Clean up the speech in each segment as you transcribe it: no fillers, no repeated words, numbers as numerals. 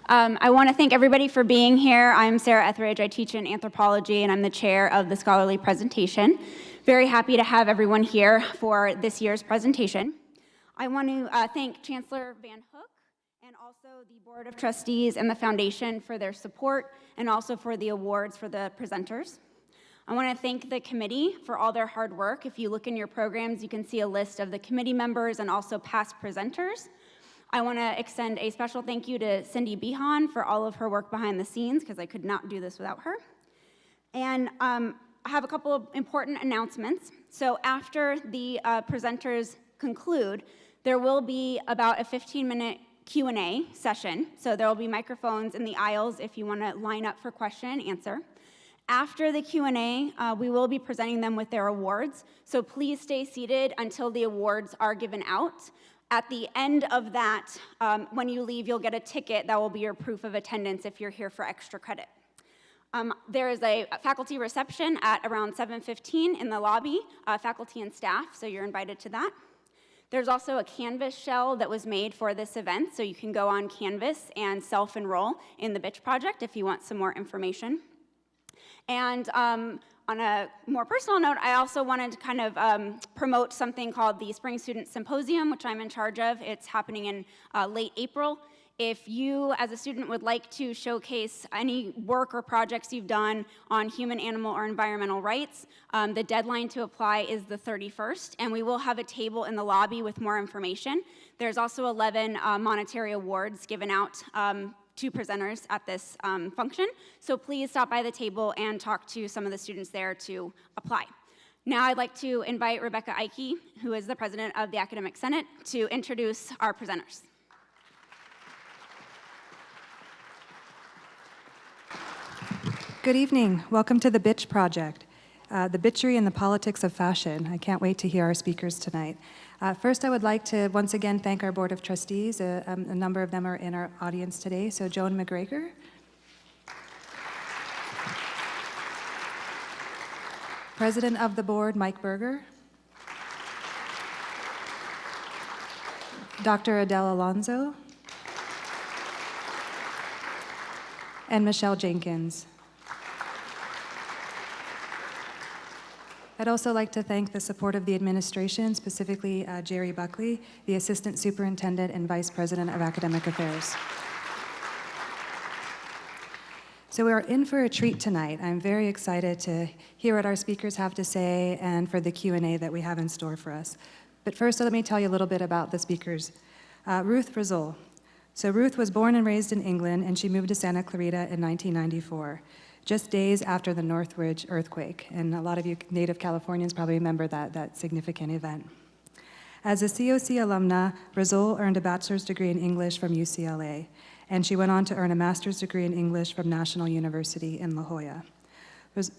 I want to thank everybody for being here. I'm Sarah Etheridge. I teach in anthropology, and I'm the chair of the scholarly presentation. Very happy to have everyone here for this year's presentation. I want to thank Chancellor Van Hook and also the Board of Trustees and the Foundation for their support and also for the awards for the presenters. I want to thank the committee for all their hard work. If you look in your programs, you can see a list of the committee members and also past presenters. I want to extend a special thank you to Cindy Behan for all of her work behind the scenes, because I could not do this without her. And I have a couple of important announcements. So after the presenters conclude, there will be about a 15-minute Q&A session. So there will be microphones in the aisles if you want to line up for question and answer. After the Q&A, we will be presenting them with their awards. So please stay seated until the awards are given out. At the end of that, when you leave, you'll get a ticket that will be your proof of attendance if you're here for extra credit. There is a faculty reception at around 7:15 in the lobby, faculty and staff, so you're invited to that. There's also a Canvas shell that was made for this event, so you can go on Canvas and self-enroll in the Bitch Project if you want some more information. And on a more personal note, I also wanted to kind of promote something called the Spring Student Symposium, which I'm in charge of. It's happening in late April. If you, as a student, would like to showcase any work or projects you've done on human, animal, or environmental rights, the deadline to apply is the 31st, and we will have a table in the lobby with more information. There's also 11 monetary awards given out to presenters at this function, so please stop by the table and talk to some of the students there to apply. Now I'd like to invite Rebecca Ike, who is the president of the Academic Senate, to introduce our presenters. Good evening. Welcome to the Bitch Project, the Bitchery and the politics of fashion. I can't wait to hear our speakers tonight. First, I would like to once again thank our Board of Trustees. A number of them are in our audience today. So Joan McGregor. President of the Board, Mike Berger. Dr. Adele Alonso. And Michelle Jenkins. I'd also like to thank the support of the administration, specifically Jerry Buckley, the Assistant Superintendent and Vice President of Academic Affairs. So we are in for a treat tonight. I'm very excited to hear what our speakers have to say and for the Q&A that we have in store for us. But first, let me tell you a little bit about the speakers. Ruth Rassool. So Ruth was born and raised in England, and she moved to Santa Clarita in 1994. Just days after the Northridge earthquake, and a lot of you native Californians probably remember that significant event. As a COC alumna, Rassool earned a bachelor's degree in English from UCLA, and she went on to earn a master's degree in English from National University in La Jolla.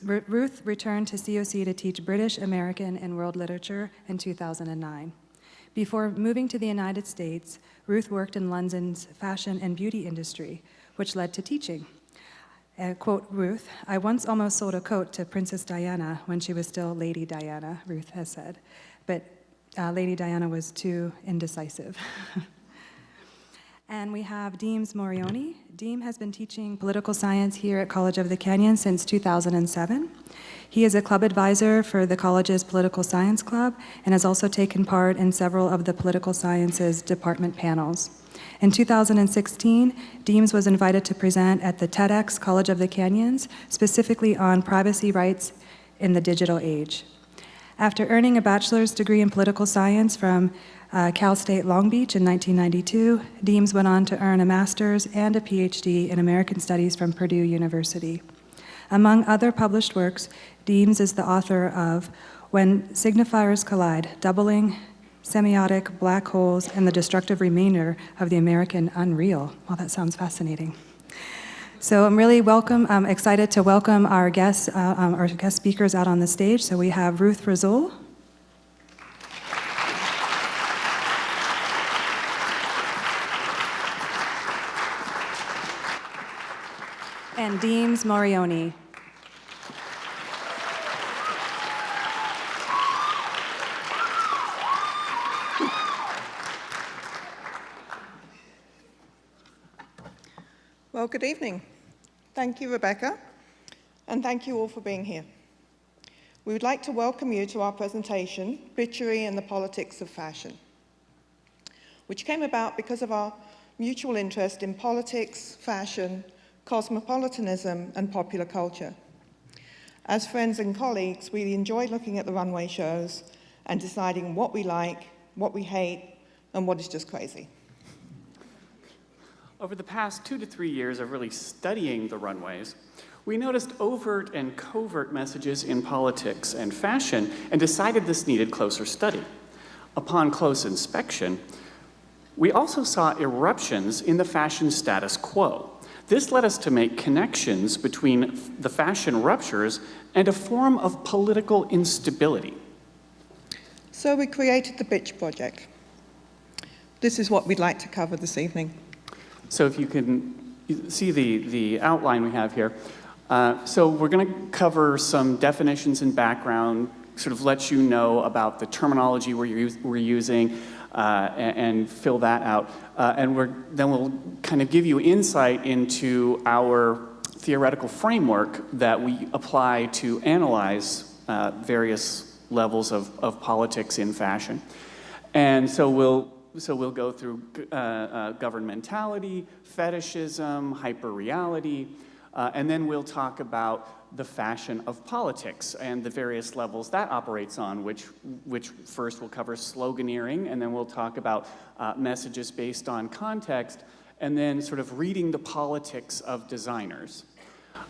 Ruth returned to COC to teach British, American, and world literature in 2009. Before moving to the United States, Ruth worked in London's fashion and beauty industry, which led to teaching. Quote Ruth, "I once almost sold a coat to Princess Diana when she was still Lady Diana," Ruth has said, but Lady Diana was too indecisive. And we have Deems Morrione. Deem has been teaching political science here at College of the Canyon since 2007. He is a club advisor for the college's political science club and has also taken part in several of the political sciences department panels. In 2016, Deems was invited to present at the TEDx College of the Canyons, specifically on privacy rights in the digital age. After earning a bachelor's degree in political science from Cal State Long Beach in 1992, Deems went on to earn a master's and a PhD in American Studies from Purdue University. Among other published works, Deems is the author of When Signifiers Collide, Doubling Semiotic Black Holes and the Destructive Remainder of the American Unreal. Well, that sounds fascinating. So I'm really excited to welcome our guest speakers out on the stage. So we have Ruth Rassool. And Deems Morrione. Well, good evening. Thank you, Rebecca, and thank you all for being here. We would like to welcome you to our presentation, Bitchery and the Politics of Fashion, which came about because of our mutual interest in politics, fashion, cosmopolitanism, and popular culture. As friends and colleagues, we enjoy looking at the runway shows and deciding what we like, what we hate, and what is just crazy. Over the past 2 to 3 years of really studying the runways, we noticed overt and covert messages in politics and fashion and decided this needed closer study. Upon close inspection, we also saw eruptions in the fashion status quo. This led us to make connections between the fashion ruptures and a form of political instability. So we created the Bitch Project. This is what we'd like to cover this evening. So if you can see the outline we have here. So we're going to cover some definitions and background, sort of let you know about the terminology we're using, and fill that out. And then we'll kind of give you insight into our theoretical framework that we apply to analyze various levels of politics in fashion. And so we'll go through governmentality, fetishism, hyperreality, and then we'll talk about the fashion of politics and the various levels that operates on, which first we'll cover sloganeering, and then we'll talk about messages based on context, and then sort of reading the politics of designers.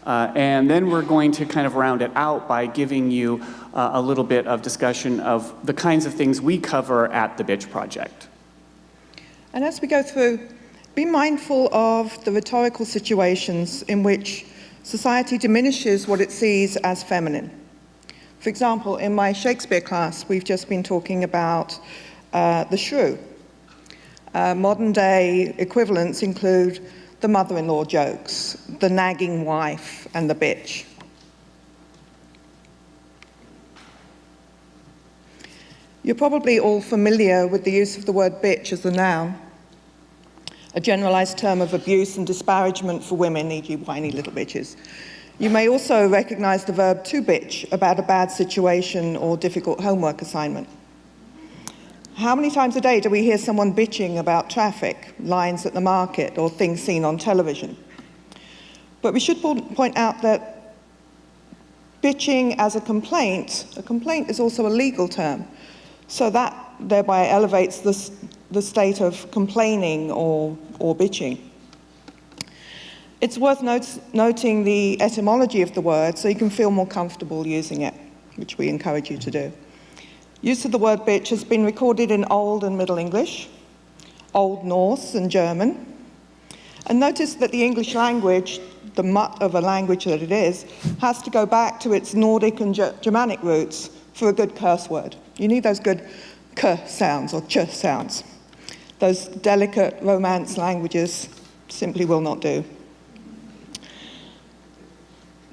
And then we're going to kind of round it out by giving you a little bit of discussion of the kinds of things we cover at the Bitch Project. And as we go through, be mindful of the rhetorical situations in which society diminishes what it sees as feminine. For example, in my Shakespeare class, we've just been talking about the shrew. Modern day equivalents include the mother-in-law jokes, the nagging wife, and the bitch. You're probably all familiar with the use of the word bitch as a noun, a generalized term of abuse and disparagement for women, e.g. whiny little bitches. You may also recognize the verb to bitch about a bad situation or difficult homework assignment. How many times a day do we hear someone bitching about traffic, lines at the market, or things seen on television? But we should point out that bitching as a complaint is also a legal term, so that thereby elevates the state of complaining or bitching. It's worth noting the etymology of the word so you can feel more comfortable using it, which we encourage you to do. Use of the word bitch has been recorded in Old and Middle English, Old Norse and German. And notice that the English language, the mutt of a language that it is, has to go back to its Nordic and Germanic roots for a good curse word. You need those good k sounds or ch sounds. Those delicate Romance languages simply will not do.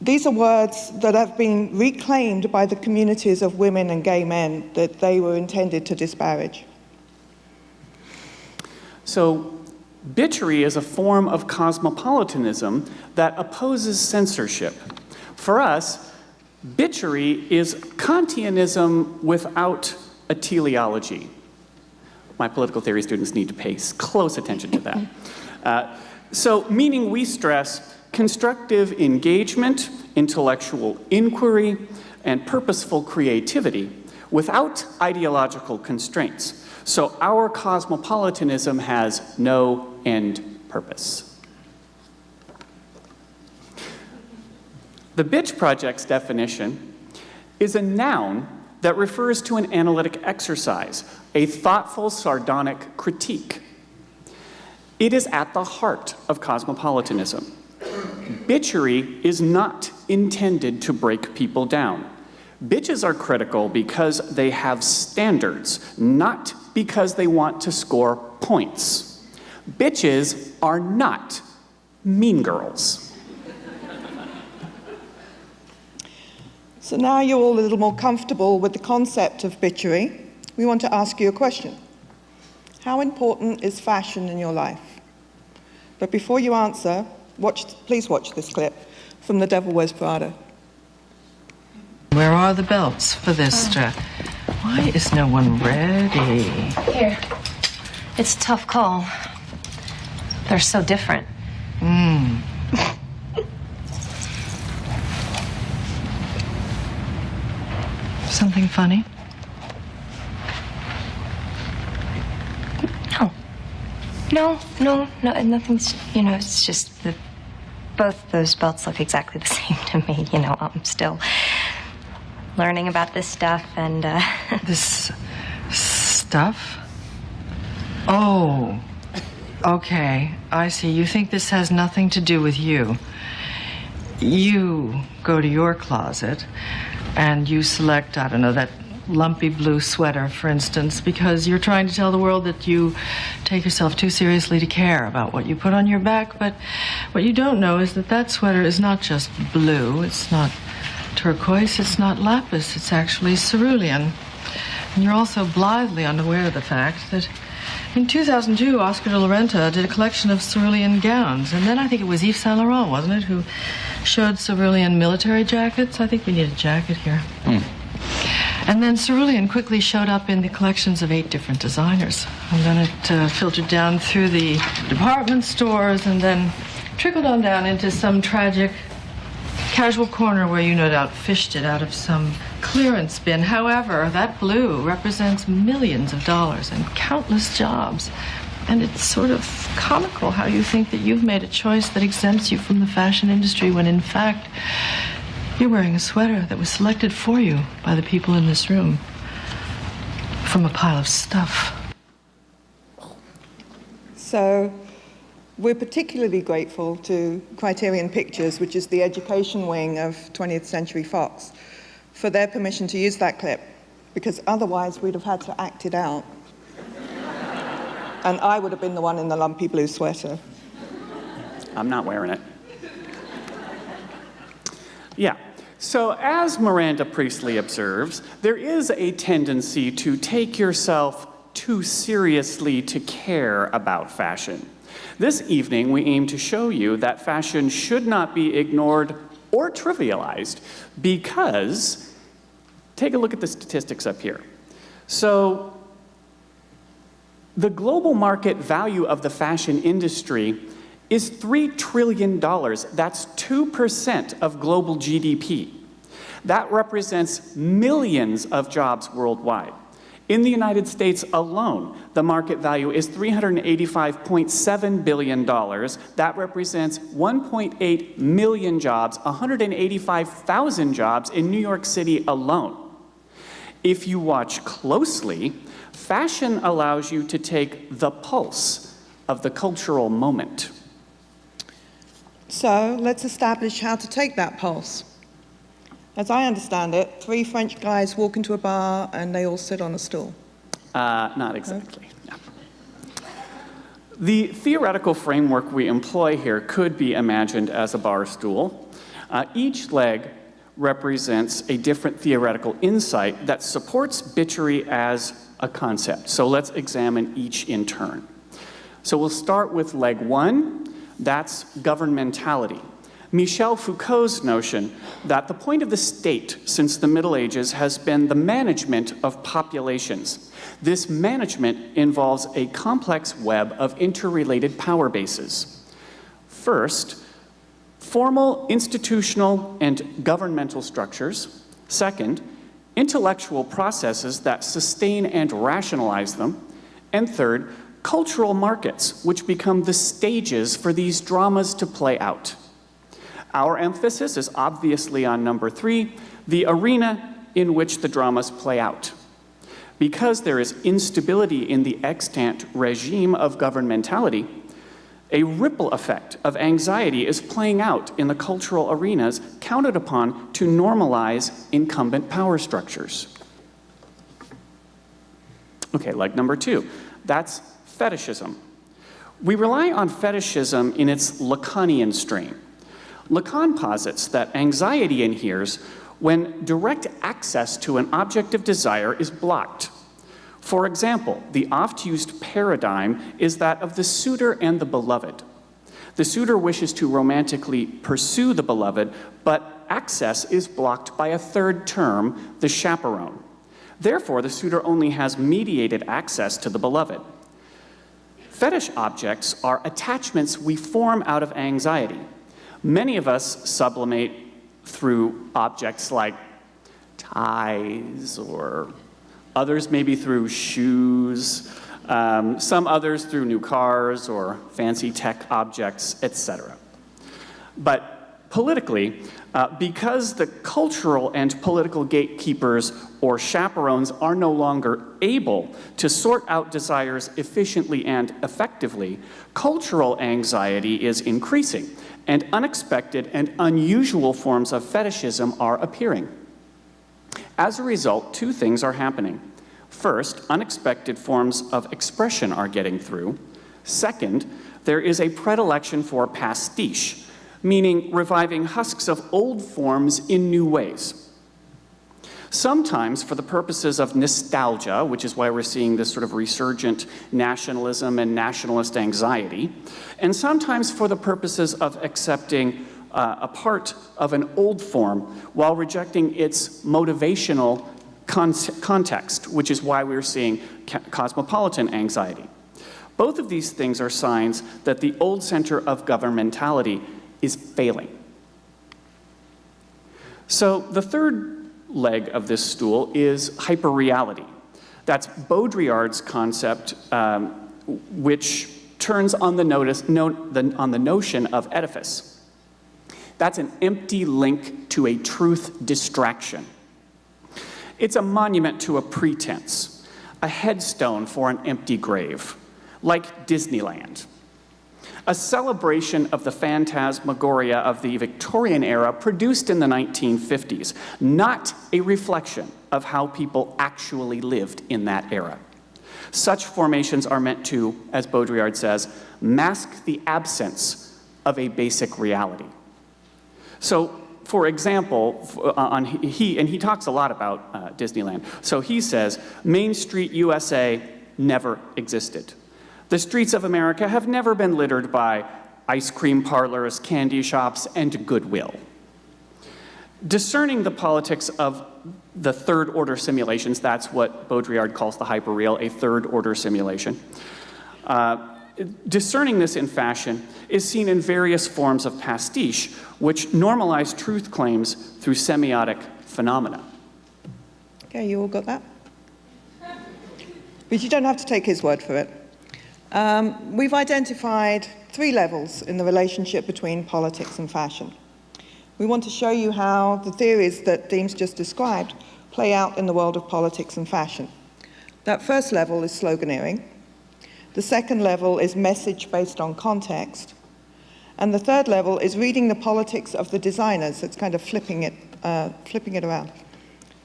These are words that have been reclaimed by the communities of women and gay men that they were intended to disparage. So, bitchery is a form of cosmopolitanism that opposes censorship. For us, bitchery is Kantianism without a teleology. My political theory students need to pay close attention to that. So, meaning we stress constructive engagement, intellectual inquiry, and purposeful creativity without ideological constraints. So our cosmopolitanism has no end purpose. The Bitch Project's definition is a noun that refers to an analytic exercise, a thoughtful, sardonic critique. It is at the heart of cosmopolitanism. Bitchery is not intended to break people down. Bitches are critical because they have standards, not because they want to score points. Bitches are not mean girls. So now you're all a little more comfortable with the concept of bitchery, we want to ask you a question. How important is fashion in your life? But before you answer, Please watch this clip from The Devil Wears Prada. Where are the belts for this dress? Why is no one ready? Here. It's a tough call. They're so different. Something funny? No, nothing's, it's just that both those belts look exactly the same to me. I'm still learning about this stuff and, This stuff? Oh, okay. I see. You think this has nothing to do with you. You go to your closet and you select, I don't know, that lumpy blue sweater, for instance, because you're trying to tell the world that you take yourself too seriously to care about what you put on your back. But what you don't know is that that sweater is not just blue, it's not turquoise, it's not lapis, it's actually cerulean. And you're also blithely unaware of the fact that in 2002, Oscar de la Renta did a collection of cerulean gowns. And then I think it was Yves Saint Laurent, wasn't it, who showed cerulean military jackets? I think we need a jacket here. And then cerulean quickly showed up in the collections of 8 different designers. And then it filtered down through the department stores and then trickled on down into some tragic casual corner where you no doubt fished it out of some clearance bin. However, that blue represents millions of dollars and countless jobs. And it's sort of comical how you think that you've made a choice that exempts you from the fashion industry when in fact you're wearing a sweater that was selected for you by the people in this room from a pile of stuff. So we're particularly grateful to Criterion Pictures, which is the education wing of 20th Century Fox, for their permission to use that clip, because otherwise we'd have had to act it out. And I would have been the one in the lumpy blue sweater. I'm not wearing it. Yeah. So as Miranda Priestley observes, there is a tendency to take yourself too seriously to care about fashion. This evening, we aim to show you that fashion should not be ignored or trivialized because, take a look at the statistics up here. So, the global market value of the fashion industry is $3 trillion. That's 2% of global GDP. That represents millions of jobs worldwide. In the United States alone, the market value is $385.7 billion. That represents 1.8 million jobs, 185,000 jobs in New York City alone. If you watch closely, fashion allows you to take the pulse of the cultural moment. So let's establish how to take that pulse. As I understand it, 3 French guys walk into a bar and they all sit on a stool. Not exactly. No. The theoretical framework we employ here could be imagined as a bar stool. Each leg represents a different theoretical insight that supports Bitchery as a concept. So let's examine each in turn. So we'll start with leg 1. That's governmentality. Michel Foucault's notion that the point of the state since the Middle Ages has been the management of populations. This management involves a complex web of interrelated power bases. First, formal institutional and governmental structures. Second, intellectual processes that sustain and rationalize them. And third, cultural markets, which become the stages for these dramas to play out. Our emphasis is obviously on number 3, the arena in which the dramas play out. Because there is instability in the extant regime of governmentality, a ripple effect of anxiety is playing out in the cultural arenas counted upon to normalize incumbent power structures. Okay, leg number 2, that's fetishism. We rely on fetishism in its Lacanian strain. Lacan posits that anxiety inheres when direct access to an object of desire is blocked. For example, the oft-used paradigm is that of the suitor and the beloved. The suitor wishes to romantically pursue the beloved, but access is blocked by a third term, the chaperone. Therefore, the suitor only has mediated access to the beloved. Fetish objects are attachments we form out of anxiety. Many of us sublimate through objects like ties, or others maybe through shoes, some others through new cars or fancy tech objects, etc. But politically, because the cultural and political gatekeepers or chaperones are no longer able to sort out desires efficiently and effectively, cultural anxiety is increasing, and unexpected and unusual forms of fetishism are appearing. As a result, two things are happening. First, unexpected forms of expression are getting through. Second, there is a predilection for pastiche, meaning reviving husks of old forms in new ways. Sometimes for the purposes of nostalgia, which is why we're seeing this sort of resurgent nationalism and nationalist anxiety, and sometimes for the purposes of accepting a part of an old form while rejecting its motivational context, which is why we're seeing cosmopolitan anxiety. Both of these things are signs that the old center of governmentality is failing. So the third leg of this stool is hyperreality. That's Baudrillard's concept, which turns on the notion of edifice. That's an empty link to a truth distraction. It's a monument to a pretense, a headstone for an empty grave, like Disneyland. A celebration of the phantasmagoria of the Victorian era produced in the 1950s, not a reflection of how people actually lived in that era. Such formations are meant to, as Baudrillard says, mask the absence of a basic reality. So, for example, he talks a lot about Disneyland. So he says, Main Street, USA never existed. The streets of America have never been littered by ice cream parlors, candy shops, and goodwill. Discerning the politics of the third-order simulations, that's what Baudrillard calls the hyperreal, a third-order simulation. Discerning this in fashion is seen in various forms of pastiche, which normalize truth claims through semiotic phenomena. Okay, you all got that? But you don't have to take his word for it. We've identified 3 levels in the relationship between politics and fashion. We want to show you how the theories that Deems just described play out in the world of politics and fashion. That first level is sloganeering. The second level is message based on context. And the third level is reading the politics of the designers. It's kind of flipping it around.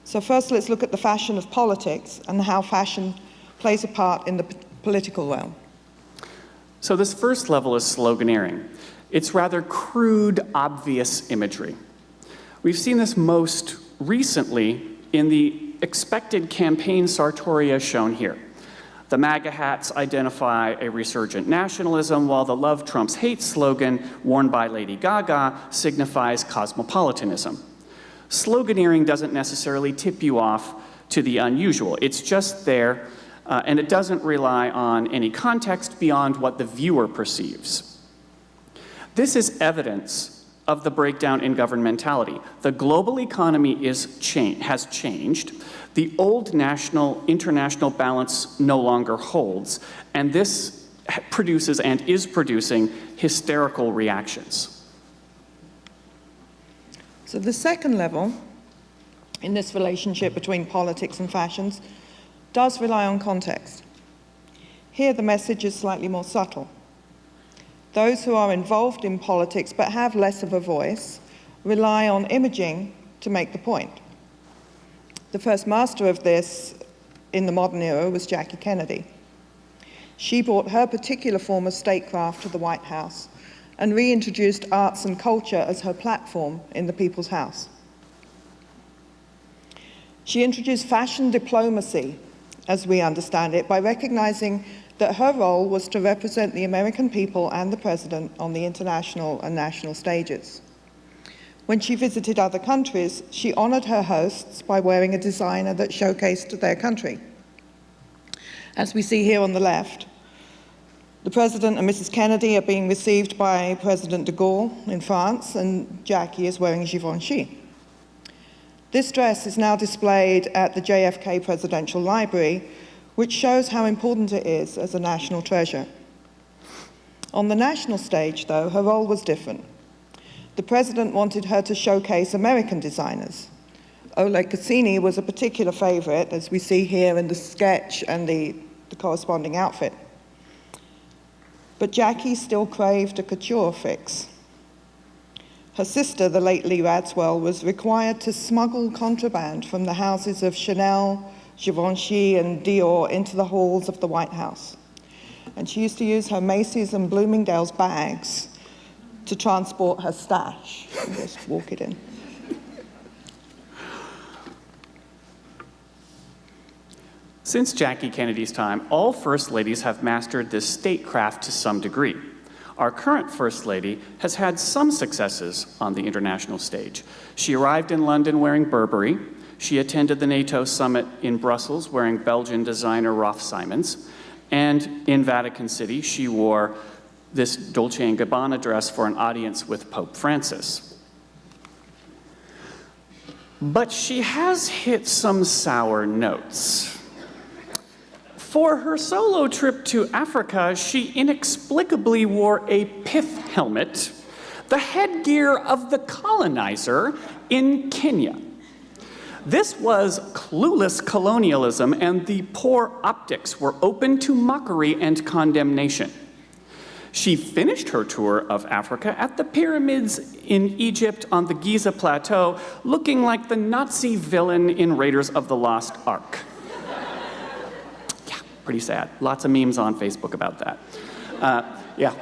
So first, let's look at the fashion of politics and how fashion plays a part in the political realm. So this first level is sloganeering. It's rather crude, obvious imagery. We've seen this most recently in the expected campaign sartoria shown here. The MAGA hats identify a resurgent nationalism, while the Love Trumps Hate slogan, worn by Lady Gaga, signifies cosmopolitanism. Sloganeering doesn't necessarily tip you off to the unusual. It's just there, and it doesn't rely on any context beyond what the viewer perceives. This is evidence of the breakdown in governmentality. The global economy has changed. The old international balance no longer holds, and this produces and is producing hysterical reactions. So the second level in this relationship between politics and fashions does rely on context. Here the message is slightly more subtle. Those who are involved in politics but have less of a voice rely on imaging to make the point. The first master of this in the modern era was Jackie Kennedy. She brought her particular form of statecraft to the White House and reintroduced arts and culture as her platform in the People's House. She introduced fashion diplomacy, as we understand it, by recognizing that her role was to represent the American people and the president on the international and national stages. When she visited other countries, she honored her hosts by wearing a designer that showcased their country. As we see here on the left, the President and Mrs. Kennedy are being received by President de Gaulle in France, and Jackie is wearing Givenchy. This dress is now displayed at the JFK Presidential Library, which shows how important it is as a national treasure. On the national stage, though, her role was different. The President wanted her to showcase American designers. Oleg Cassini was a particular favorite, as we see here in the sketch and the corresponding outfit. But Jackie still craved a couture fix. Her sister, the late Lee Radswell, was required to smuggle contraband from the houses of Chanel, Givenchy, and Dior into the halls of the White House. And she used to use her Macy's and Bloomingdale's bags to transport her stash and just walk it in. Since Jackie Kennedy's time, all First Ladies have mastered this statecraft to some degree. Our current First Lady has had some successes on the international stage. She arrived in London wearing Burberry. She attended the NATO summit in Brussels wearing Belgian designer Rolf Simons. And in Vatican City, she wore this Dolce & Gabbana dress for an audience with Pope Francis. But she has hit some sour notes. For her solo trip to Africa, she inexplicably wore a pith helmet, the headgear of the colonizer in Kenya. This was clueless colonialism, and the poor optics were open to mockery and condemnation. She finished her tour of Africa at the pyramids in Egypt on the Giza Plateau, looking like the Nazi villain in Raiders of the Lost Ark. Pretty sad. Lots of memes on Facebook about that. Yeah.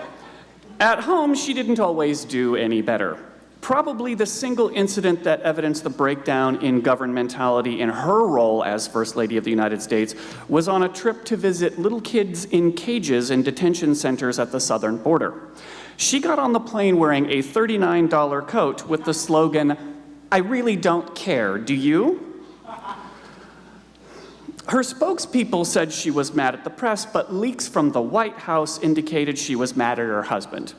At home, she didn't always do any better. Probably the single incident that evidenced the breakdown in governmentality in her role as First Lady of the United States was on a trip to visit little kids in cages in detention centers at the southern border. She got on the plane wearing a $39 coat with the slogan, "I really don't care, do you?" Her spokespeople said she was mad at the press, but leaks from the White House indicated she was mad at her husband.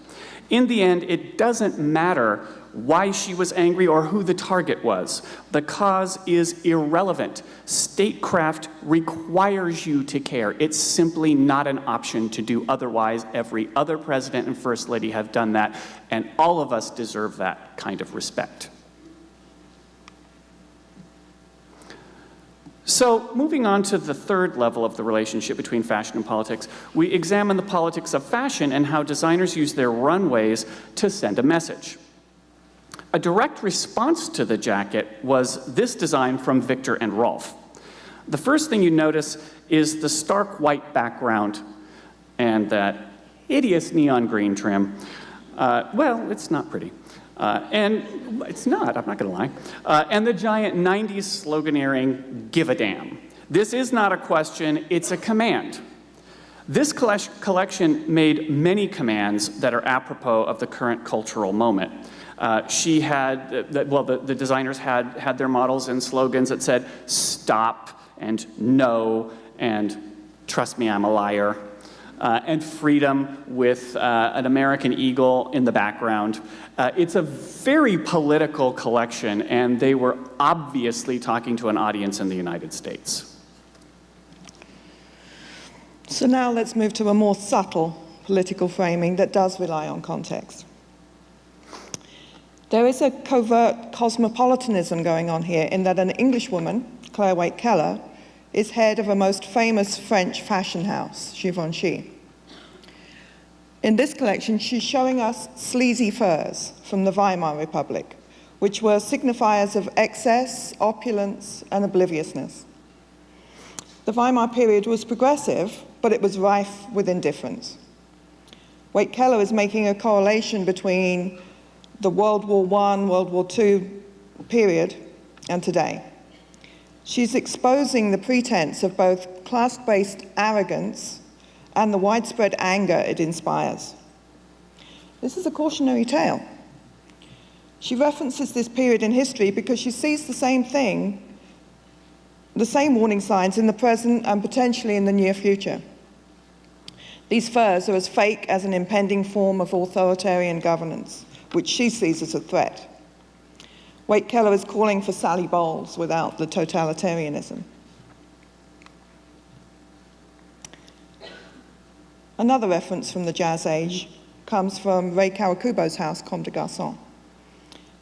In the end, it doesn't matter why she was angry or who the target was. The cause is irrelevant. Statecraft requires you to care. It's simply not an option to do otherwise. Every other president and first lady have done that, and all of us deserve that kind of respect. So, moving on to the third level of the relationship between fashion and politics, we examine the politics of fashion and how designers use their runways to send a message. A direct response to the jacket was this design from Victor and Rolf. The first thing you notice is the stark white background and that hideous neon green trim. Well, it's not pretty. And it's not, I'm not gonna lie. And the giant 90s sloganeering, "Give a damn." This is not a question, it's a command. This collection made many commands that are apropos of the current cultural moment. She had, the designers had their models and slogans that said, "Stop," and "No," and "Trust me, I'm a liar." And freedom with an American eagle in the background. It's a very political collection, and they were obviously talking to an audience in the United States. So now let's move to a more subtle political framing that does rely on context. There is a covert cosmopolitanism going on here in that an Englishwoman, Claire Waite-Keller, is head of a most famous French fashion house, Givenchy. In this collection, she's showing us sleazy furs from the Weimar Republic, which were signifiers of excess, opulence, and obliviousness. The Weimar period was progressive, but it was rife with indifference. Waite-Keller is making a correlation between the World War I, World War II period and today. She's exposing the pretense of both class-based arrogance and the widespread anger it inspires. This is a cautionary tale. She references this period in history because she sees the same thing, the same warning signs in the present and potentially in the near future. These furs are as fake as an impending form of authoritarian governance, which she sees as a threat. Waite Keller is calling for Sally Bowles without the totalitarianism. Another reference from the Jazz Age comes from Ray Kawakubo's house, Comme des Garçons.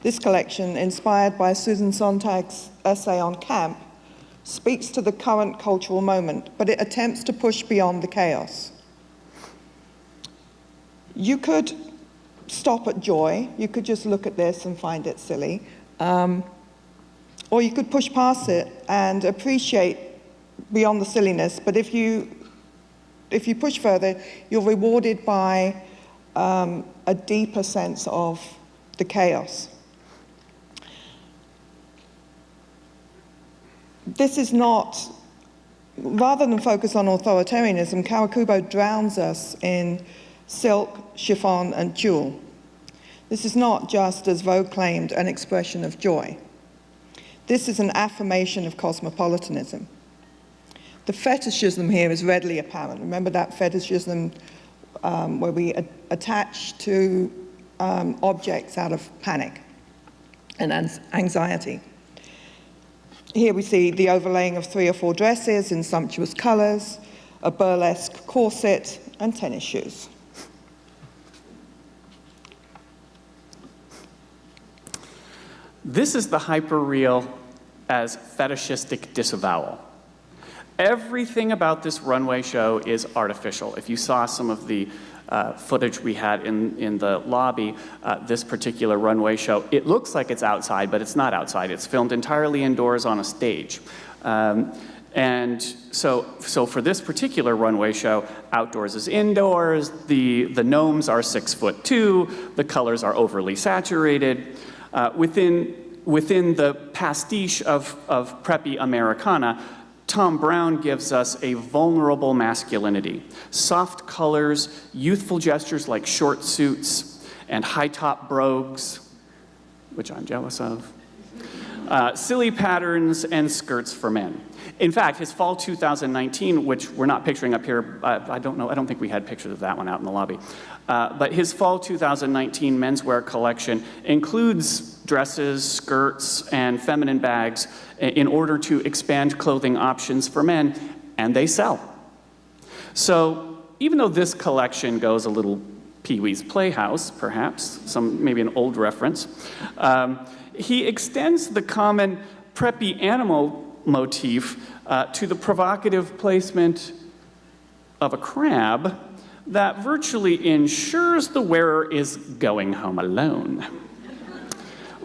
This collection, inspired by Susan Sontag's essay on camp, speaks to the current cultural moment, but it attempts to push beyond the chaos. You could stop at joy, you could just look at this and find it silly, or you could push past it and appreciate beyond the silliness, but if you push further, you're rewarded by a deeper sense of the chaos. This is not, rather than focus on authoritarianism, Kawakubo drowns us in silk, chiffon, and tulle. This is not just, as Vogue claimed, an expression of joy. This is an affirmation of cosmopolitanism. The fetishism here is readily apparent. Remember that fetishism where we attach to objects out of panic and anxiety. Here we see the overlaying of 3 or 4 dresses in sumptuous colors, a burlesque corset, and tennis shoes. This is the hyperreal as fetishistic disavowal. Everything about this runway show is artificial. If you saw some of the footage we had in the lobby, this particular runway show, it looks like it's outside, but it's not outside. It's filmed entirely indoors on a stage. And so for this particular runway show, outdoors is indoors, the gnomes are 6'2", the colors are overly saturated. Within the pastiche of preppy Americana, Tom Brown gives us a vulnerable masculinity. Soft colors, youthful gestures like short suits and high-top brogues, which I'm jealous of. Silly patterns and skirts for men. In fact, his fall 2019, which we're not picturing up here, I don't think we had pictures of that one out in the lobby. But his fall 2019 menswear collection includes dresses, skirts, and feminine bags in order to expand clothing options for men, and they sell. So even though this collection goes a little Pee-wee's Playhouse, perhaps, maybe an old reference, he extends the common preppy animal motif to the provocative placement of a crab that virtually ensures the wearer is going home alone.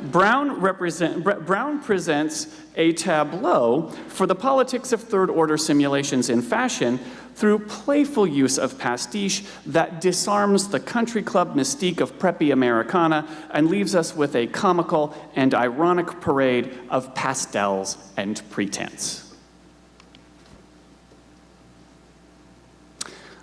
Brown presents a tableau for the politics of third-order simulations in fashion through playful use of pastiche that disarms the country club mystique of preppy Americana and leaves us with a comical and ironic parade of pastels and pretense.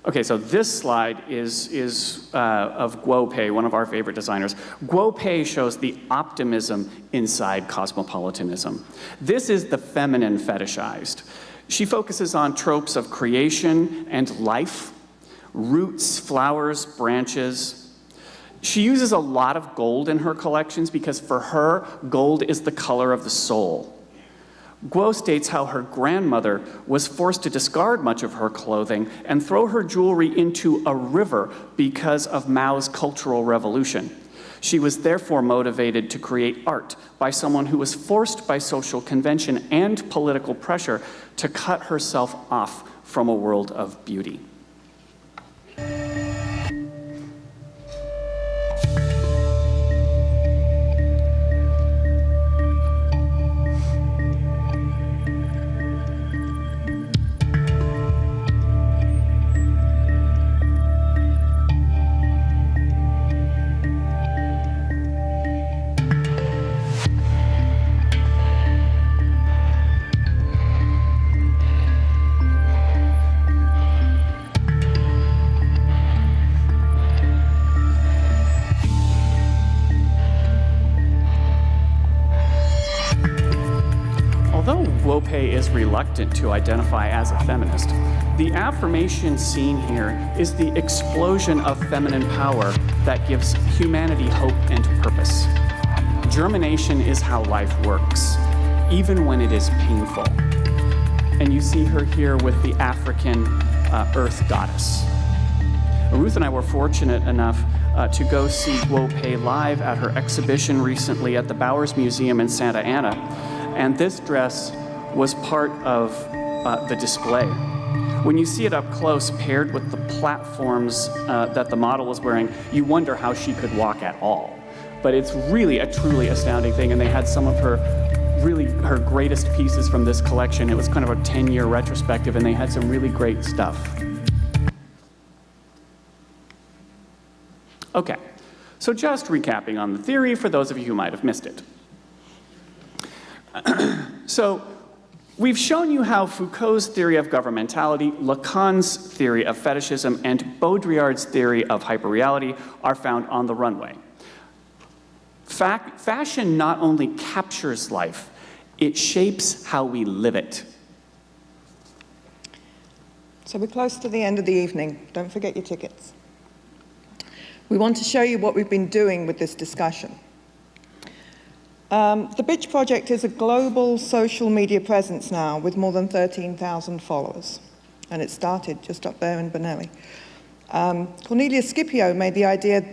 Okay, so this slide is of Guo Pei, one of our favorite designers. Guo Pei shows the optimism inside cosmopolitanism. This is the feminine fetishized. She focuses on tropes of creation and life, roots, flowers, branches. She uses a lot of gold in her collections because for her, gold is the color of the soul. Guo states how her grandmother was forced to discard much of her clothing and throw her jewelry into a river because of Mao's Cultural Revolution. She was therefore motivated to create art by someone who was forced by social convention and political pressure to cut herself off from a world of beauty. Wope is reluctant to identify as a feminist, the affirmation seen here is the explosion of feminine power that gives humanity hope and purpose. Germination is how life works, even when it is painful. And you see her here with the African earth goddess. Ruth and I were fortunate enough to go see Wope live at her exhibition recently at the Bowers Museum in Santa Ana. And this dress was part of the display. When you see it up close, paired with the platforms that the model was wearing, you wonder how she could walk at all. But it's really a truly astounding thing, and they had some of her greatest pieces from this collection. It was kind of a 10-year retrospective, and they had some really great stuff. Okay, so just recapping on the theory for those of you who might have missed it. So we've shown you how Foucault's theory of governmentality, Lacan's theory of fetishism, and Baudrillard's theory of hyperreality are found on the runway. Fashion not only captures life, it shapes how we live it. So we're close to the end of the evening. Don't forget your tickets. We want to show you what we've been doing with this discussion. The Bitch Project is a global social media presence now with more than 13,000 followers. And it started just up there in Bonelli. Cornelia Scipio made the idea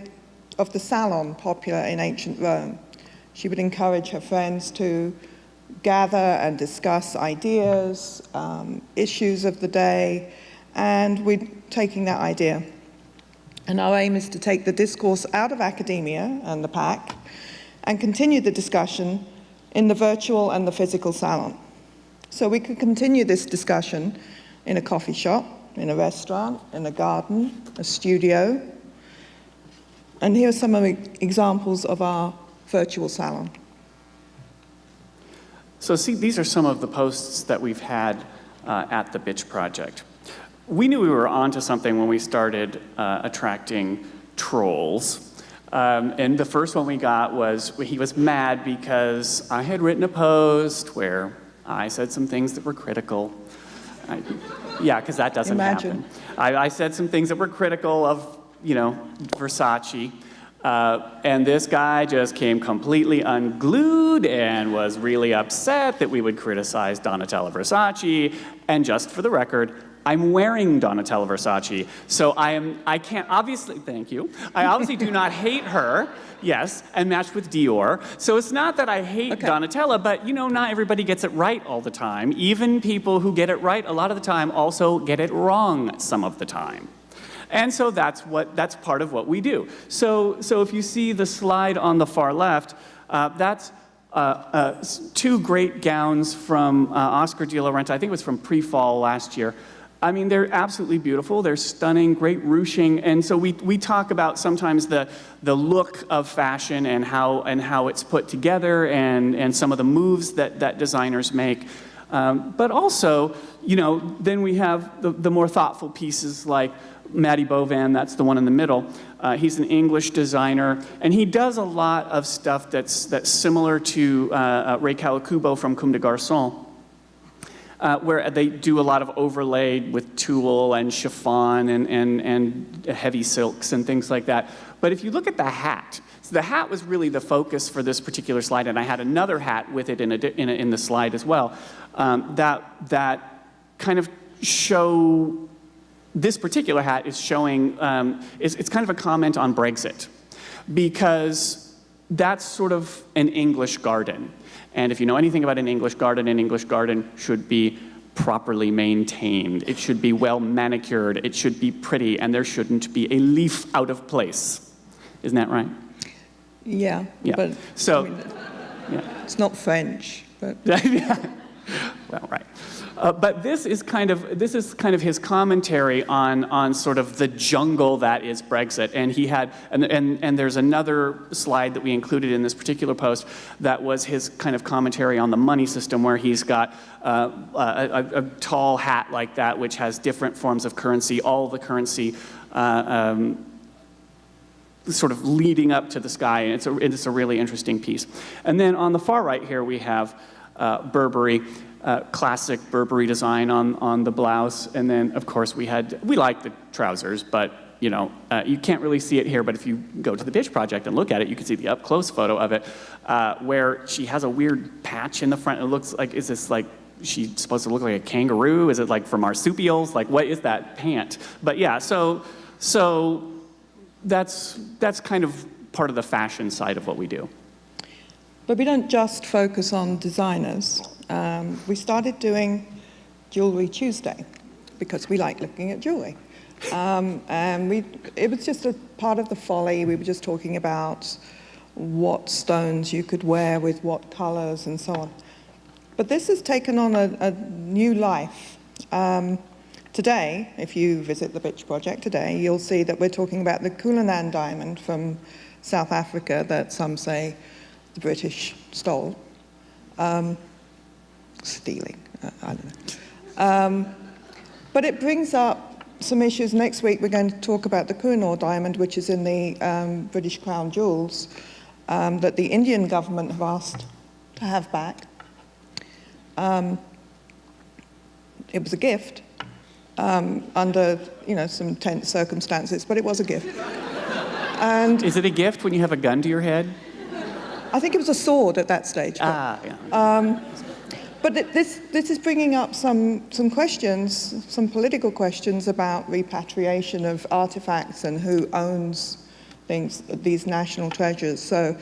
of the salon popular in ancient Rome. She would encourage her friends to gather and discuss ideas, issues of the day, and we're taking that idea. And our aim is to take the discourse out of academia and the pack and continue the discussion in the virtual and the physical salon. So we could continue this discussion in a coffee shop, in a restaurant, in a garden, a studio. And here are some of the examples of our virtual salon. So see, these are some of the posts that we've had at the Bitch Project. We knew we were onto something when we started attracting trolls. And the first one we got was, he was mad because I had written a post where I said some things that were critical. Yeah, because that doesn't happen. I said some things that were critical of, Versace. And this guy just came completely unglued and was really upset that we would criticize Donatella Versace. And just for the record, I'm wearing Donatella Versace, so I can't, obviously, thank you. I obviously do not hate her, yes, and matched with Dior. So it's not that I hate Donatella, but not everybody gets it right all the time. Even people who get it right a lot of the time also get it wrong some of the time. And so that's part of what we do. So if you see the slide on the far left, that's two great gowns from Oscar de la Renta. I think it was from pre-fall last year. I mean, they're absolutely beautiful. They're stunning, great ruching. And so we talk about sometimes the look of fashion and how it's put together and some of the moves that designers make. But also, then we have the more thoughtful pieces like Matty Bovan, that's the one in the middle. He's an English designer, and he does a lot of stuff that's similar to Ray Kawakubo from Comme des Garçons. Where they do a lot of overlay with tulle and chiffon and heavy silks and things like that. But if you look at the hat, so the hat was really the focus for this particular slide, and I had another hat with it in the slide as well, that kind of show, this particular hat is showing, it's kind of a comment on Brexit, because that's sort of an English garden. And if you know anything about an English garden should be properly maintained. It should be well manicured. It should be pretty, and there shouldn't be a leaf out of place. Isn't that right? Yeah. But so, it's not French. But. Yeah. Well, right. But this is kind of his commentary on sort of the jungle that is Brexit. And he had, and there's another slide that we included in this particular post that was his kind of commentary on the money system, where he's got a tall hat like that, which has different forms of currency, all the currency sort of leading up to the sky. And it's a really interesting piece. And then on the far right here, we have Burberry, classic Burberry design on the blouse. And then, of course, we like the trousers, but you know, you can't really see it here, but if you go to the Bitch Project and look at it, you can see the up-close photo of it, where she has a weird patch in the front. It looks like, is this like, she's supposed to look like a kangaroo? Is it like for marsupials? Like, what is that pant? But yeah, so that's kind of part of the fashion side of what we do. But we don't just focus on designers. We started doing Jewelry Tuesday because we like looking at jewelry. And it was just a part of the folly. We were just talking about what stones you could wear with what colors and so on. But this has taken on a new life. Today, if you visit the Bitch Project today, you'll see that we're talking about the Cullinan diamond from South Africa that some say the British stole. Stealing, I don't know. But it brings up some issues. Next week we're going to talk about the Kohinoor diamond, which is in the British Crown Jewels, that the Indian government have asked to have back. It was a gift under, you know, some tense circumstances, but it was a gift. And is it a gift when you have a gun to your head? I think it was a sword at that stage. Yeah. But this is bringing up some questions, some political questions about repatriation of artifacts and who owns these national treasures. So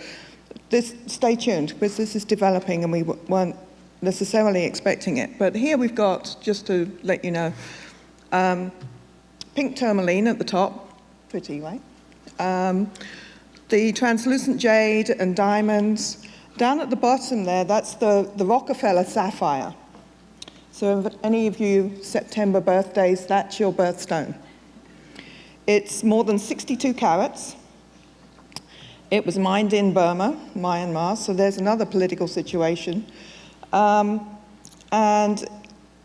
stay tuned, because this is developing and we weren't necessarily expecting it. But here we've got, just to let you know, pink tourmaline at the top, pretty, right? The translucent jade and diamonds. Down at the bottom there, that's the Rockefeller sapphire. So if any of you September birthdays, that's your birthstone. It's more than 62 carats. It was mined in Burma, Myanmar, so there's another political situation. And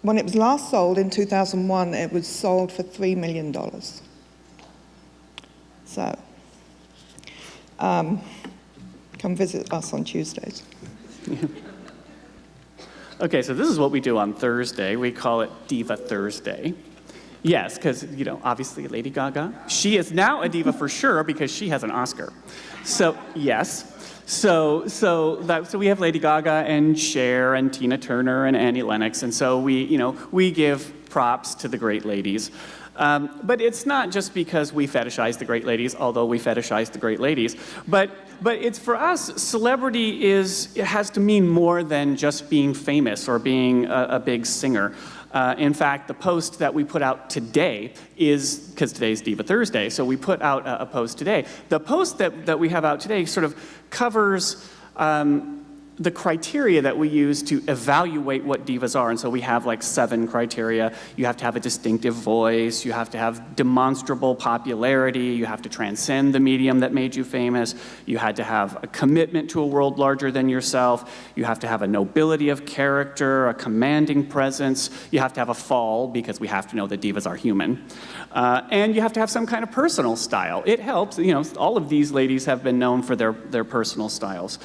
when it was last sold in 2001, it was sold for $3 million. So, come visit us on Tuesdays. Okay, so this is what we do on Thursday. We call it Diva Thursday. Yes, because, you know, obviously Lady Gaga. She is now a diva for sure because she has an Oscar. So, yes. So we have Lady Gaga and Cher and Tina Turner and Annie Lennox, and so we give props to the great ladies. But it's not just because we fetishize the great ladies, although we fetishize the great ladies. But it's, for us, celebrity has to mean more than just being famous or being a big singer. In fact, the post that we put out today is, because today's Diva Thursday, so we put out a post today. The post that we have out today sort of covers the criteria that we use to evaluate what divas are. And so we have like 7 criteria. You have to have a distinctive voice, you have to have demonstrable popularity, you have to transcend the medium that made you famous, you had to have a commitment to a world larger than yourself, you have to have a nobility of character, a commanding presence, you have to have a fall, because we have to know that divas are human. And you have to have some kind of personal style. It helps, all of these ladies have been known for their personal styles.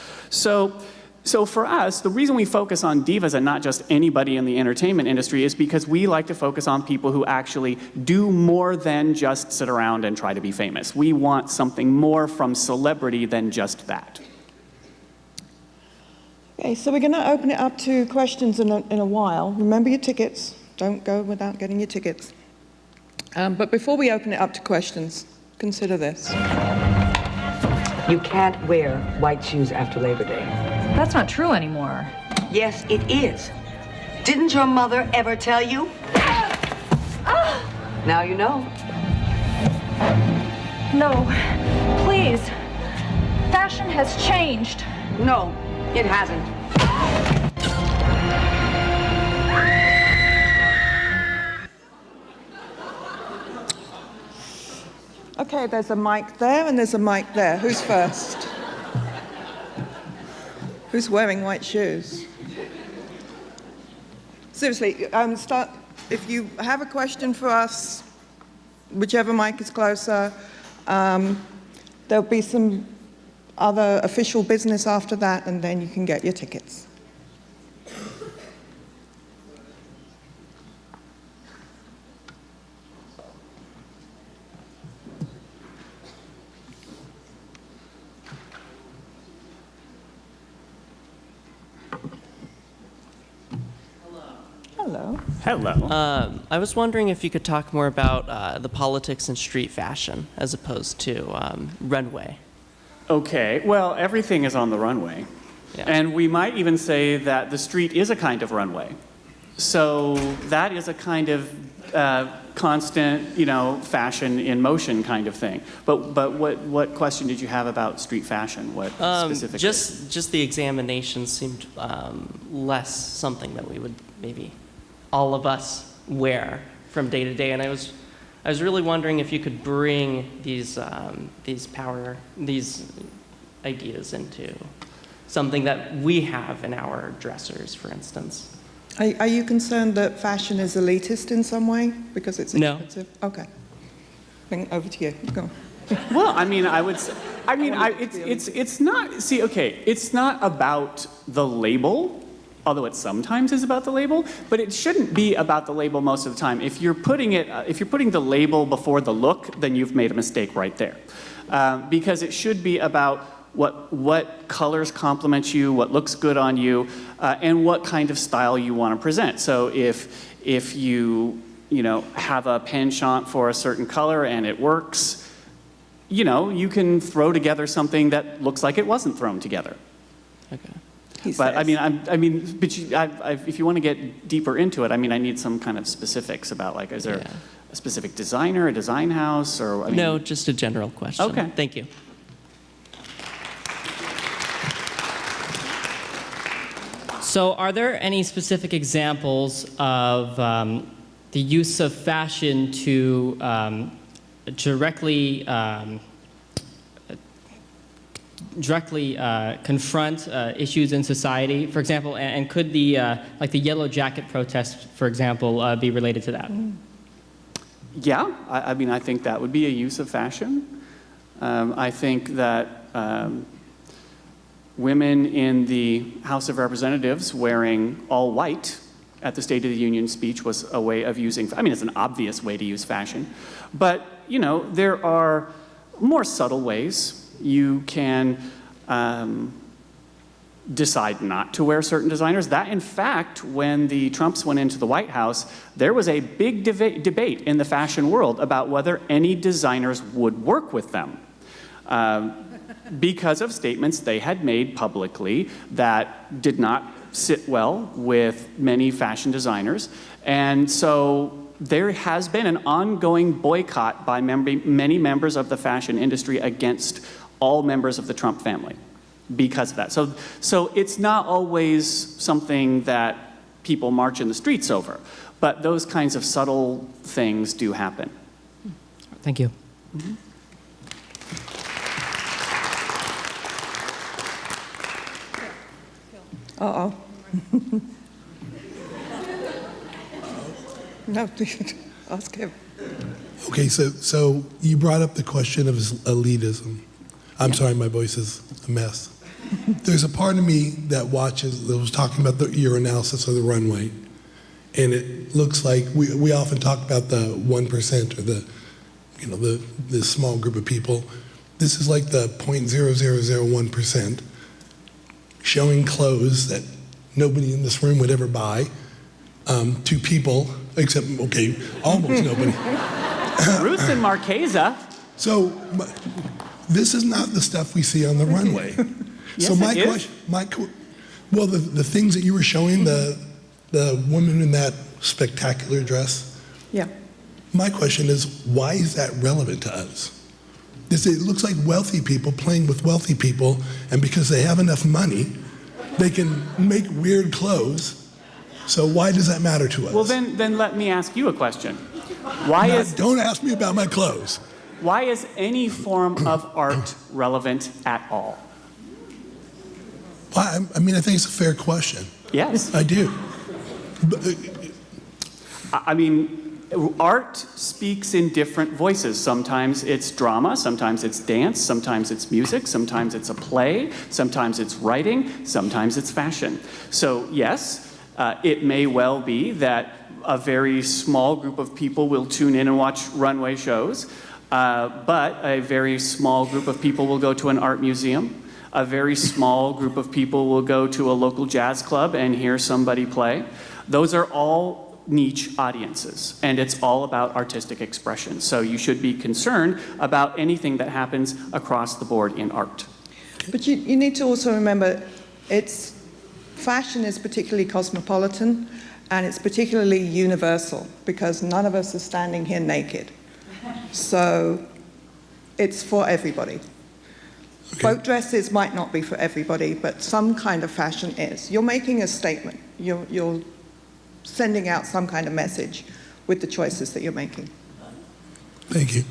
So for us, the reason we focus on divas and not just anybody in the entertainment industry is because we like to focus on people who actually do more than just sit around and try to be famous. We want something more from celebrity than just that. Okay, so we're going to open it up to questions in a while. Remember your tickets. Don't go without getting your tickets. But before we open it up to questions, consider this. You can't wear white shoes after Labor Day. That's not true anymore. Yes, it is. Didn't your mother ever tell you? Now you know. No, please. Fashion has changed. No, it hasn't. Okay, there's a mic there and there's a mic there. Who's first? Who's wearing white shoes? Seriously, if you have a question for us, whichever mic is closer, there'll be some other official business after that, and then you can get your tickets. Hello. Hello. I was wondering if you could talk more about the politics in street fashion as opposed to runway. Okay, well, everything is on the runway. Yeah. And we might even say that the street is a kind of runway. So that is a kind of constant, fashion in motion kind of thing. But what question did you have about street fashion? What specifically? Just the examination seemed less something that we would maybe all of us wear from day to day, and I was really wondering if you could bring these ideas into something that we have in our dressers, for instance. Are you concerned that fashion is elitist in some way because it's No. expensive? Okay. Then over to you. Go on. Well, I mean, I would say, it's not, see, okay, it's not about the label, although it sometimes is about the label, but it shouldn't be about the label most of the time. If you're putting the label before the look, then you've made a mistake right there. Because it should be about what colors complement you, what looks good on you, and what kind of style you want to present. So if you have a penchant for a certain color and it works, you can throw together something that looks like it wasn't thrown together. Okay. But if you want to get deeper into it, I need some kind of specifics about, like, is there a specific designer, a design house, or No, just a general question. Okay. Thank you. So are there any specific examples of the use of fashion to directly confront issues in society? For example, and could the Yellow Jacket protest, for example, be related to that? Yeah, I think that would be a use of fashion. I think that women in the House of Representatives wearing all white at the State of the Union speech was a way of using, it's an obvious way to use fashion. But, there are more subtle ways. You can decide not to wear certain designers. That, in fact, when the Trumps went into the White House, there was a big debate in the fashion world about whether any designers would work with them. Because of statements they had made publicly that did not sit well with many fashion designers. And so there has been an ongoing boycott by many members of the fashion industry against all members of the Trump family because of that. So it's not always something that people march in the streets over, but those kinds of subtle things do happen. Thank you. Mm-hmm. Uh-oh. No, ask him. Okay, so you brought up the question of elitism. I'm sorry, my voice is a mess. There's a part of me that was talking about your analysis of the runway, and it looks like we often talk about the 1% or the small group of people. This is like the 0.0001%. Showing clothes that nobody in this room would ever buy to people, except, almost nobody. Ruth and Marchesa. So this is not the stuff we see on the runway. Yes, so my it is. question, the things that you were showing, the woman in that spectacular dress. Yeah. My question is, why is that relevant to us? It looks like wealthy people playing with wealthy people, and because they have enough money, they can make weird clothes. So why does that matter to us? Well, then let me ask you a question. Don't ask me about my clothes. Why is any form of art relevant at all? Well, I think it's a fair question. Yes. I do. Art speaks in different voices. Sometimes it's drama, sometimes it's dance, sometimes it's music, sometimes it's a play, sometimes it's writing, sometimes it's fashion. So yes, it may well be that a very small group of people will tune in and watch runway shows, but a very small group of people will go to an art museum. A very small group of people will go to a local jazz club and hear somebody play. Those are all niche audiences, and it's all about artistic expression. So you should be concerned about anything that happens across the board in art. But you need to also remember, fashion is particularly cosmopolitan, and it's particularly universal, because none of us are standing here naked. So it's for everybody. Okay. Boat dresses might not be for everybody, but some kind of fashion is. You're making a statement. You're sending out some kind of message with the choices that you're making. Thank you.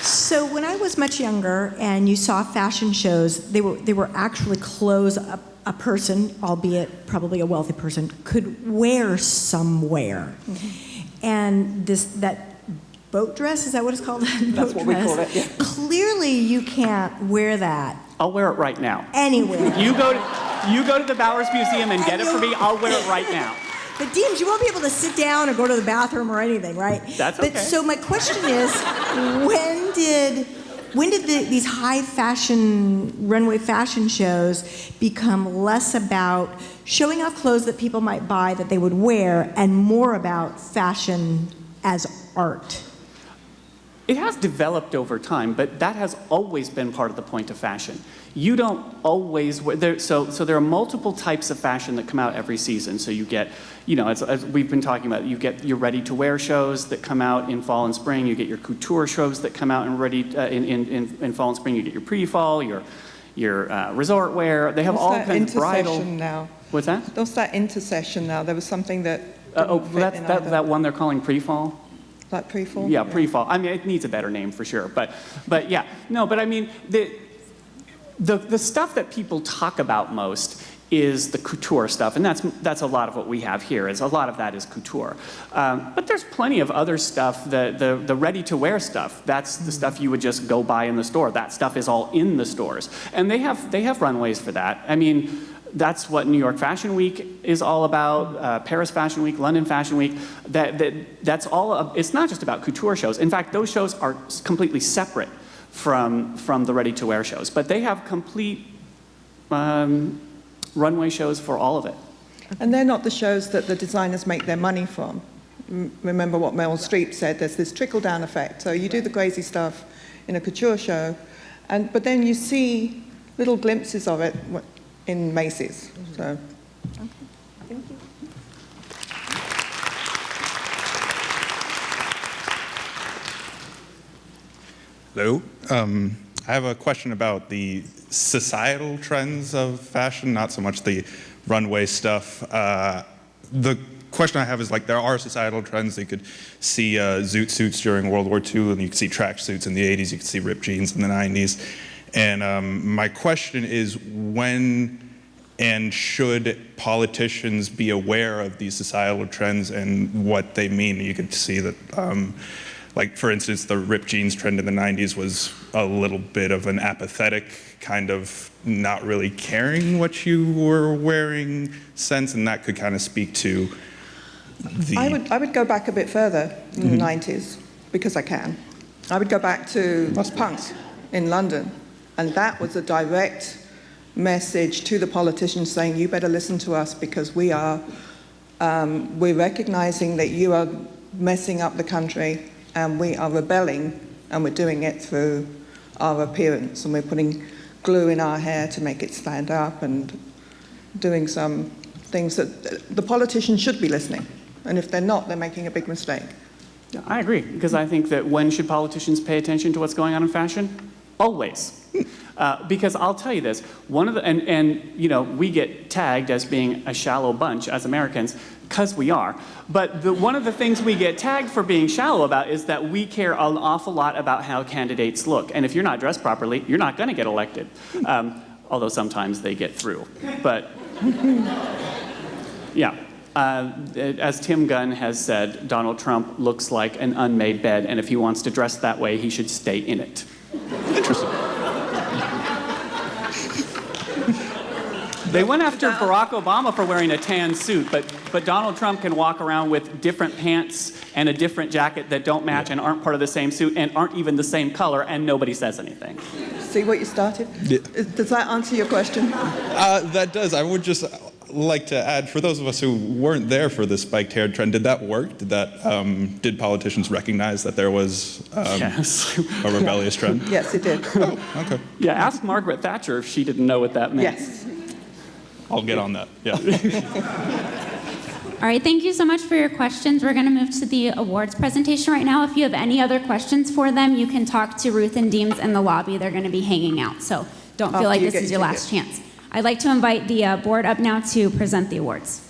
So when I was much younger and you saw fashion shows, they were actually clothes a person, albeit probably a wealthy person, could wear somewhere. Mm-hmm. And that boat dress, is that what it's called? That's what we call it, yeah. Clearly you can't wear that. I'll wear it right now. Anywhere. You go to the Bowers Museum and get it for me, I'll wear it right now. But Deems, you won't be able to sit down or go to the bathroom or anything, right? That's okay. But so my question is, when did these high fashion, runway fashion shows become less about showing off clothes that people might buy that they would wear and more about fashion as art? It has developed over time, but that has always been part of the point of fashion. You don't always wear, so there are multiple types of fashion that come out every season. So you get, as we've been talking about, you get your ready-to-wear shows that come out in fall and spring. You get your couture shows that come out in fall and spring. You get your pre-fall, your resort wear. They have all kinds of bridal. Now? What's that? What's that intercession now? There was something that. That one they're calling pre-fall. Like pre-fall? Yeah, pre-fall. I mean, it needs a better name for sure, but yeah. No, but I mean, the stuff that people talk about most is the couture stuff, and that's a lot of what we have here. A lot of that is couture. But there's plenty of other stuff. The ready-to-wear stuff. That's the stuff you would just go buy in the store. That stuff is all in the stores, and they have runways for that. I mean, that's what New York Fashion Week is all about, Paris Fashion Week, London Fashion Week. That's all, it's not just about couture shows. In fact, those shows are completely separate from the ready-to-wear shows. But they have complete runway shows for all of it. And they're not the shows that the designers make their money from. Remember what Meryl Streep said, there's this trickle-down effect. So you do the crazy stuff in a couture show, but then you see little glimpses of it in Macy's. So. Okay. Thank you. Hello. I have a question about the societal trends of fashion, not so much the runway stuff. The question I have is, there are societal trends. You could see zoot suits during World War II, and you could see track suits in the 80s. You could see ripped jeans in the 90s. And my question is, when and should politicians be aware of these societal trends and what they mean? You could see that, for instance, the ripped jeans trend in the 90s was a little bit of an apathetic, kind of not really caring what you were wearing sense, and that could kind of speak to the... I would go back a bit further in the 90s, because I can. I would go back to punk in London. And that was a direct message to the politicians saying, you better listen to us because we're recognizing that you are messing up the country and we are rebelling, and we're doing it through our appearance, and we're putting glue in our hair to make it stand up and doing some things that the politicians should be listening. And if they're not, they're making a big mistake. Yeah, I agree, because I think that when should politicians pay attention to what's going on in fashion? Always. Because I'll tell you this, we get tagged as being a shallow bunch as Americans, because we are. But one of the things we get tagged for being shallow about is that we care an awful lot about how candidates look. And if you're not dressed properly, you're not going to get elected. Although sometimes they get through. But, yeah. As Tim Gunn has said, Donald Trump looks like an unmade bed, and if he wants to dress that way, he should stay in it. Interesting. They went after Barack Obama for wearing a tan suit, but Donald Trump can walk around with different pants and a different jacket that don't match and aren't part of the same suit and aren't even the same color, and nobody says anything. See what you started? Yeah. Does that answer your question? That does. I would just like to add, for those of us who weren't there for the spiked hair trend, did that work? Did politicians recognize that there was Yes. a rebellious trend? Yes, it did. Oh, okay. Yeah, ask Margaret Thatcher if she didn't know what that meant. Yes. I'll get on that. Yeah. All right, thank you so much for your questions. We're going to move to the awards presentation right now. If you have any other questions for them, you can talk to Ruth and Deems in the lobby. They're going to be hanging out, so don't feel like this is your last chance. I'd like to invite the board up now to present the awards.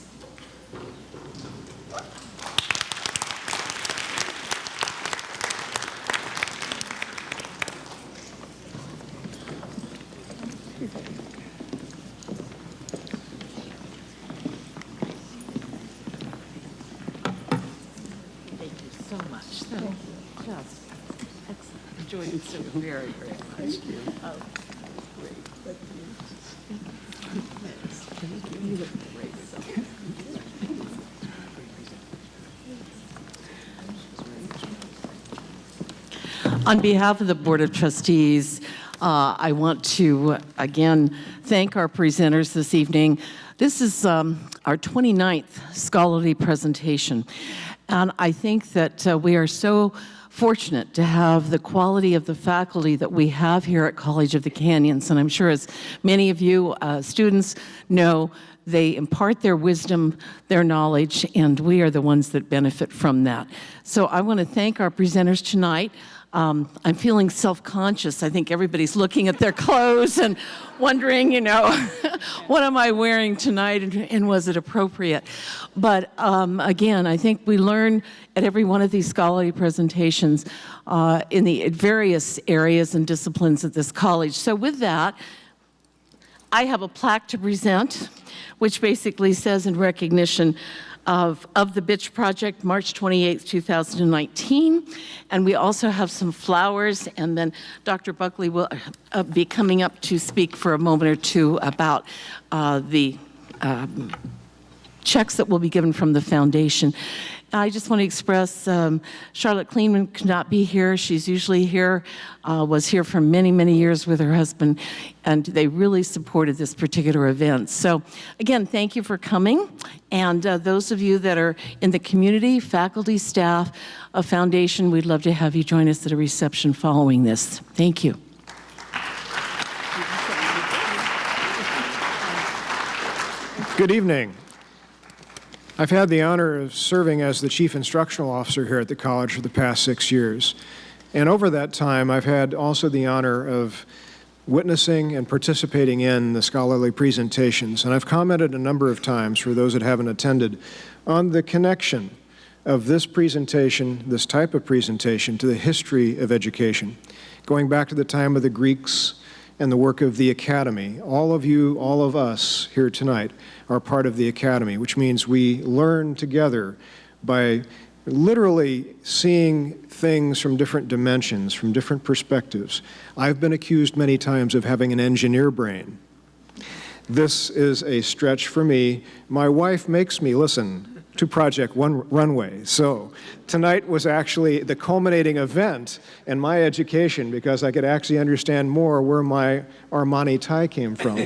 Enjoyed it so very, very much. Thank you. Oh, great. Thank you. You look great. On behalf of the Board of Trustees, I want to again thank our presenters this evening. This is our 29th scholarly presentation, and I think that we are so fortunate to have the quality of the faculty that we have here at College of the Canyons. And I'm sure as many of you students know, they impart their wisdom, their knowledge, and we are the ones that benefit from that. So I want to thank our presenters tonight. I'm feeling self-conscious. I think everybody's looking at their clothes and wondering, you know, what am I wearing tonight and was it appropriate? But again, I think we learn at every one of these scholarly presentations in the various areas and disciplines at this college. So with that, I have a plaque to present, which basically says in recognition of the Bitch Project, March 28th, 2019. And we also have some flowers, and then Dr. Buckley will be coming up to speak for a moment or two about the checks that will be given from the foundation. I just want to express Charlotte Kleinman could not be here. She's usually here, was here for many, many years with her husband, and they really supported this particular event. So again, thank you for coming. And those of you that are in the community, faculty, staff, a foundation, we'd love to have you join us at a reception following this. Thank you. Good evening. I've had the honor of serving as the Chief Instructional Officer here at the college for the past 6 years. And over that time, I've had also the honor of witnessing and participating in the scholarly presentations. And I've commented a number of times, for those that haven't attended, on the connection of this presentation, this type of presentation, to the history of education. Going back to the time of the Greeks and the work of the academy. All of you, all of us here tonight are part of the academy, which means we learn together by literally seeing things from different dimensions, from different perspectives. I've been accused many times of having an engineer brain. This is a stretch for me. My wife makes me listen to Project Runway. So tonight was actually the culminating event in my education because I could actually understand more where my Armani tie came from.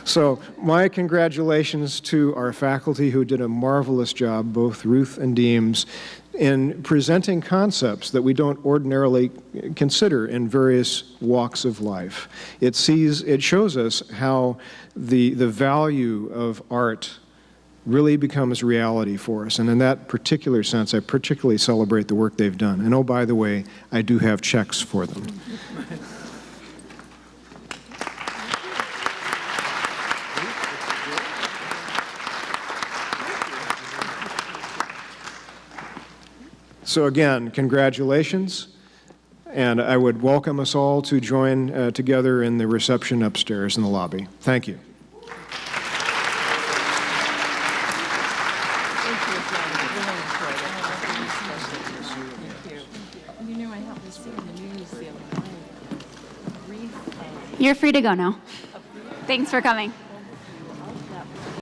So my congratulations to our faculty who did a marvelous job, both Ruth and Deems, in presenting concepts that we don't ordinarily consider in various walks of life. It shows us how the value of art really becomes reality for us. And in that particular sense, I particularly celebrate the work they've done. And oh, by the way, I do have checks for them. So again, congratulations. And I would welcome us all to join together in the reception upstairs in the lobby. Thank you. You're free to go now. Thanks for coming.